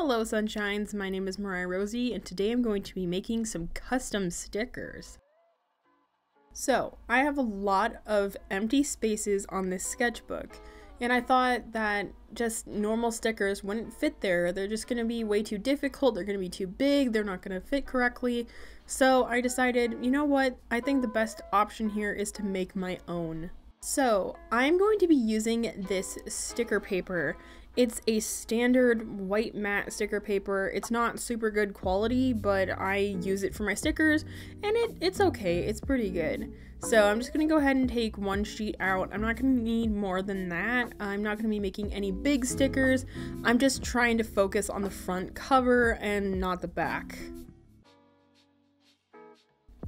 Hello Sunshines, my name is Mariah Rosie and today I'm going to be making some custom stickers. So, I have a lot of empty spaces on this sketchbook and I thought that just normal stickers wouldn't fit there. They're just going to be way too difficult, they're going to be too big, they're not going to fit correctly. So I decided, you know what, I think the best option here is to make my own. So, I'm going to be using this sticker paper. It's a standard white matte sticker paper. It's not super good quality, but I use it for my stickers, and it's okay. It's pretty good. So I'm just going to go ahead and take one sheet out. I'm not going to need more than that. I'm not going to be making any big stickers. I'm just trying to focus on the front cover and not the back.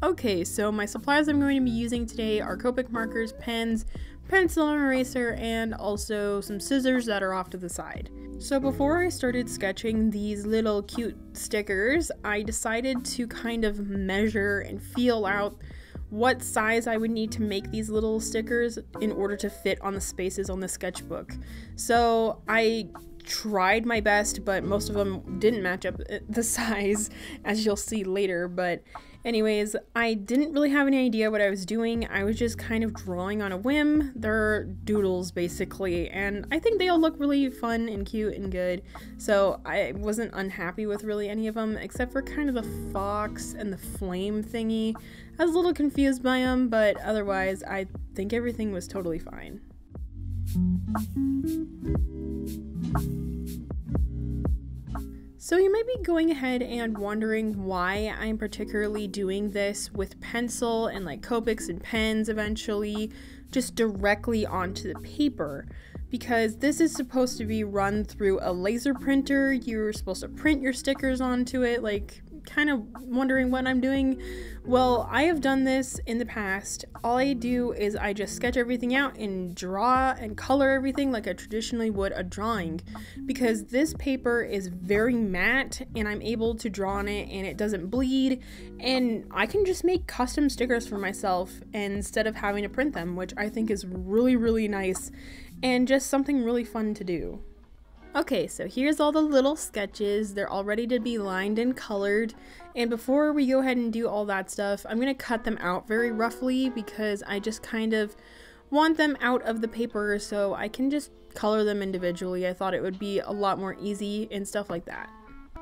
Okay, so my supplies I'm going to be using today are Copic markers, pens, pencil and eraser, and also some scissors that are off to the side. So before I started sketching these little cute stickers, I decided to kind of measure and feel out what size I would need to make these little stickers in order to fit on the spaces on the sketchbook. So I tried my best, but most of them didn't match up the size, as you'll see later. But anyways, I didn't really have any idea what I was doing. I was just kind of drawing on a whim. They're doodles basically, and I think they all look really fun and cute and good. So I wasn't unhappy with really any of them, except for kind of the fox and the flame thingy. I was a little confused by them, but otherwise I think everything was totally fine. So you might be going ahead and wondering why I'm particularly doing this with pencil and like Copics and pens eventually, just directly onto the paper. Because this is supposed to be run through a laser printer. You're supposed to print your stickers onto it, like kind of wondering what I'm doing. Well, I have done this in the past. All I do is I just sketch everything out and draw and color everything like I traditionally would a drawing, because this paper is very matte and I'm able to draw on it and it doesn't bleed, and I can just make custom stickers for myself instead of having to print them, which I think is really nice and just something really fun to do. Okay, so here's all the little sketches. They're all ready to be lined and colored. And before we go ahead and do all that stuff, I'm going to cut them out very roughly because I just kind of want them out of the paper so I can just color them individually. I thought it would be a lot more easy and stuff like that.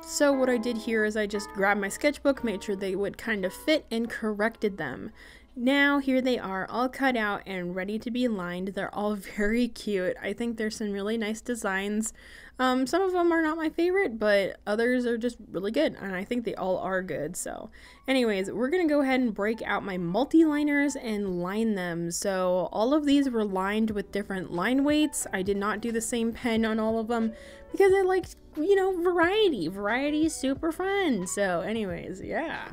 So what I did here is I just grabbed my sketchbook, made sure they would kind of fit, and corrected them. Now here they are, all cut out and ready to be lined. They're all very cute. I think there's some really nice designs. Some of them are not my favorite, but others are just really good, and I think they all are good. So anyways, we're gonna go ahead and break out my multi-liners and line them. So all of these were lined with different line weights. I did not do the same pen on all of them because I liked, you know, variety. Variety is super fun. So anyways, yeah.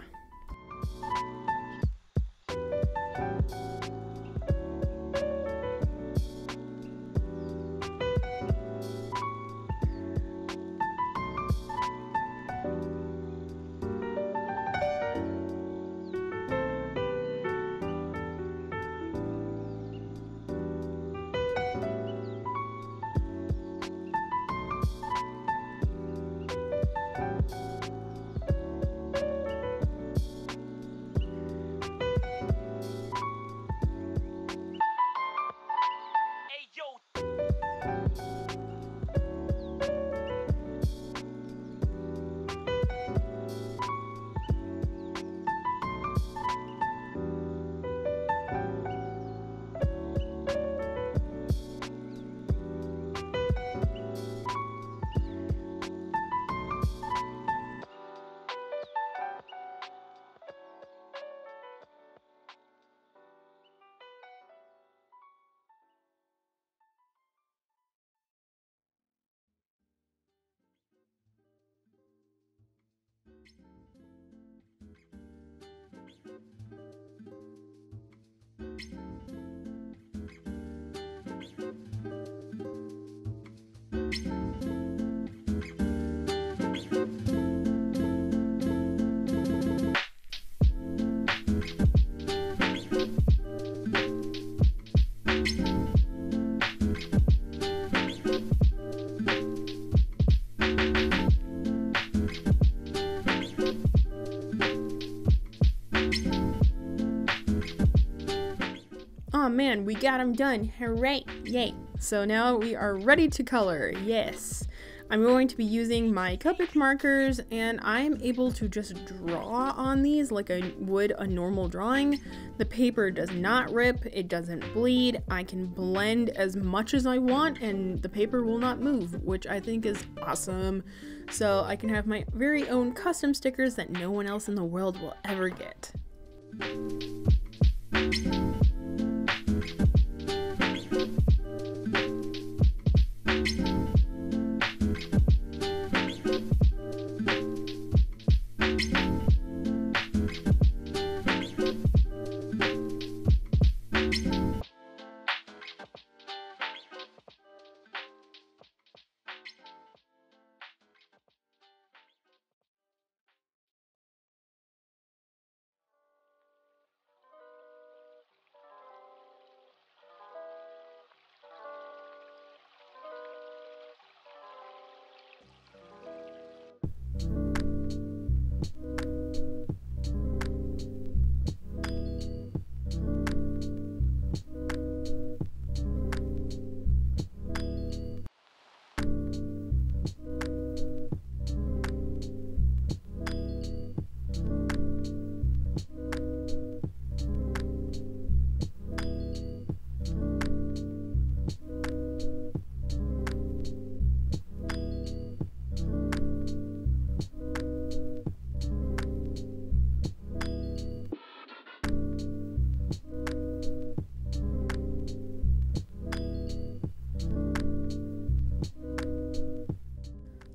oh man, we got them done. Hooray, yay. So now we are ready to color, yes. I'm going to be using my Copic markers, and I'm able to just draw on these like I would a normal drawing. The paper does not rip, it doesn't bleed. I can blend as much as I want and the paper will not move, which I think is awesome. So I can have my very own custom stickers that no one else in the world will ever get.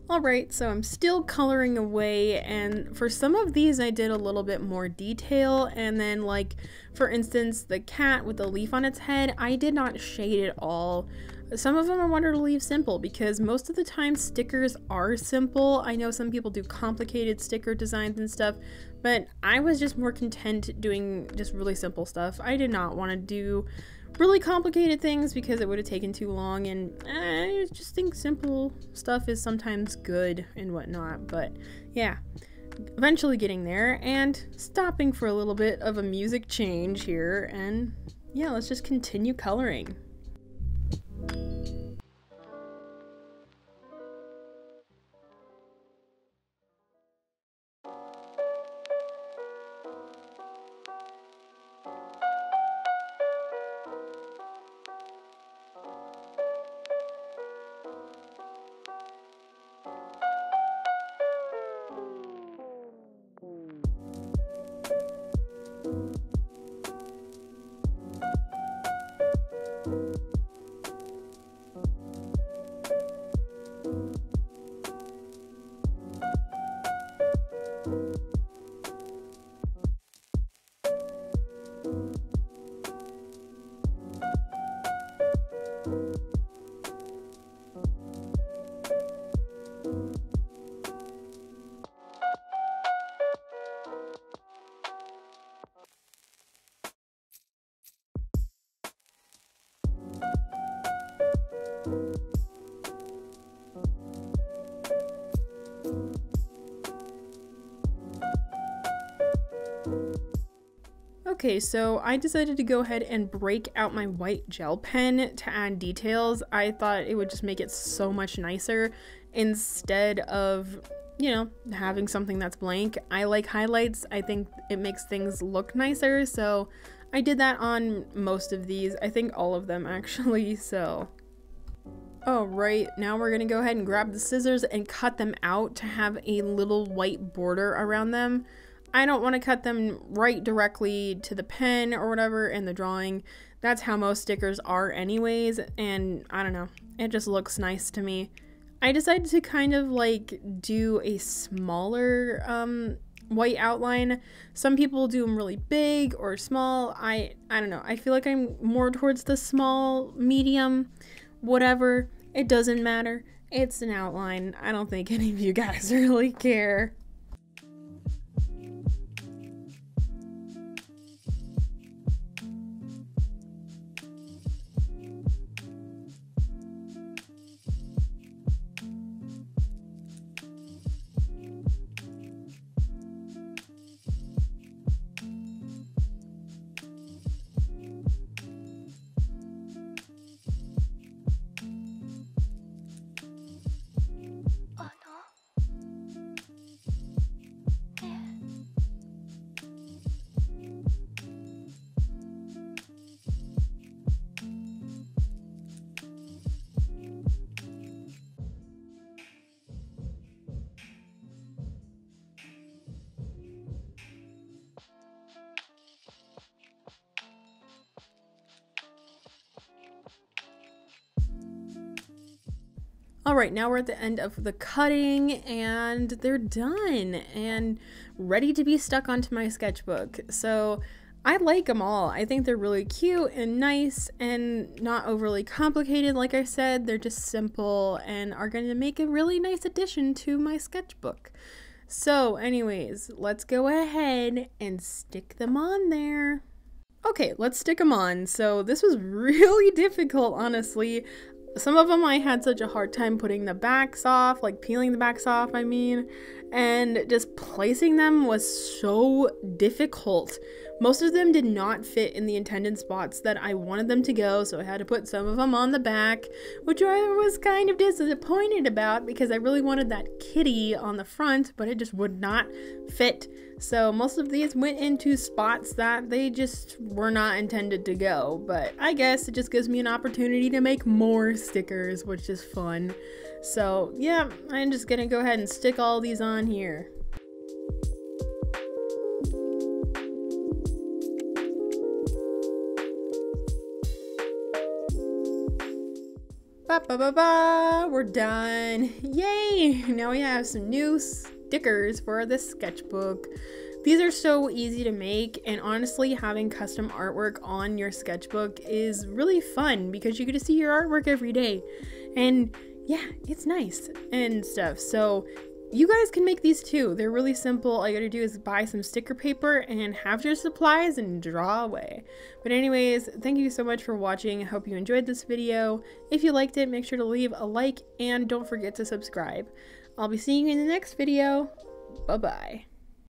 Alright, so I'm still coloring away, and for some of these I did a little bit more detail, and then like for instance the cat with the leaf on its head, I did not shade it all. Some of them I wanted to leave simple because most of the time stickers are simple. I know some people do complicated sticker designs and stuff, but I was just more content doing just really simple stuff. I did not want to do really complicated things because it would have taken too long, and I just think simple stuff is sometimes good and whatnot. But yeah, eventually getting there and stopping for a little bit of a music change here, and yeah, let's just continue coloring. Okay, so I decided to go ahead and break out my white gel pen to add details. I thought it would just make it so much nicer instead of, you know, having something that's blank. I like highlights. I think it makes things look nicer, so I did that on most of these. I think all of them actually, so. Alright, now we're gonna go ahead and grab the scissors and cut them out to have a little white border around them. I don't want to cut them right directly to the pen or whatever in the drawing. That's how most stickers are anyways, and I don't know, it just looks nice to me. I decided to kind of like do a smaller white outline. Some people do them really big or small. I don't know, I feel like I'm more towards the small, medium, whatever. It doesn't matter. It's an outline. I don't think any of you guys really care. Alright, now we're at the end of the cutting and they're done and ready to be stuck onto my sketchbook. So I like them all. I think they're really cute and nice and not overly complicated. Like I said, they're just simple and are going to make a really nice addition to my sketchbook. So anyways, let's go ahead and stick them on there. Okay, let's stick them on. So this was really difficult, honestly. Some of them I had such a hard time putting the backs off, like peeling the backs off, I mean, and just placing them was so difficult. Most of them did not fit in the intended spots that I wanted them to go, so I had to put some of them on the back, which I was kind of disappointed about because I really wanted that kitty on the front, but it just would not fit. So most of these went into spots that they just were not intended to go, but I guess it just gives me an opportunity to make more stickers, which is fun. So yeah, I'm just gonna go ahead and stick all these on here. We're done. Yay! Now we have some new stickers for the sketchbook. These are so easy to make, and honestly, having custom artwork on your sketchbook is really fun because you get to see your artwork every day. And yeah, it's nice and stuff. So you guys can make these too. They're really simple. All you gotta do is buy some sticker paper and have your supplies and draw away. But anyways, thank you so much for watching. I hope you enjoyed this video. If you liked it, make sure to leave a like and don't forget to subscribe. I'll be seeing you in the next video. Bye-bye.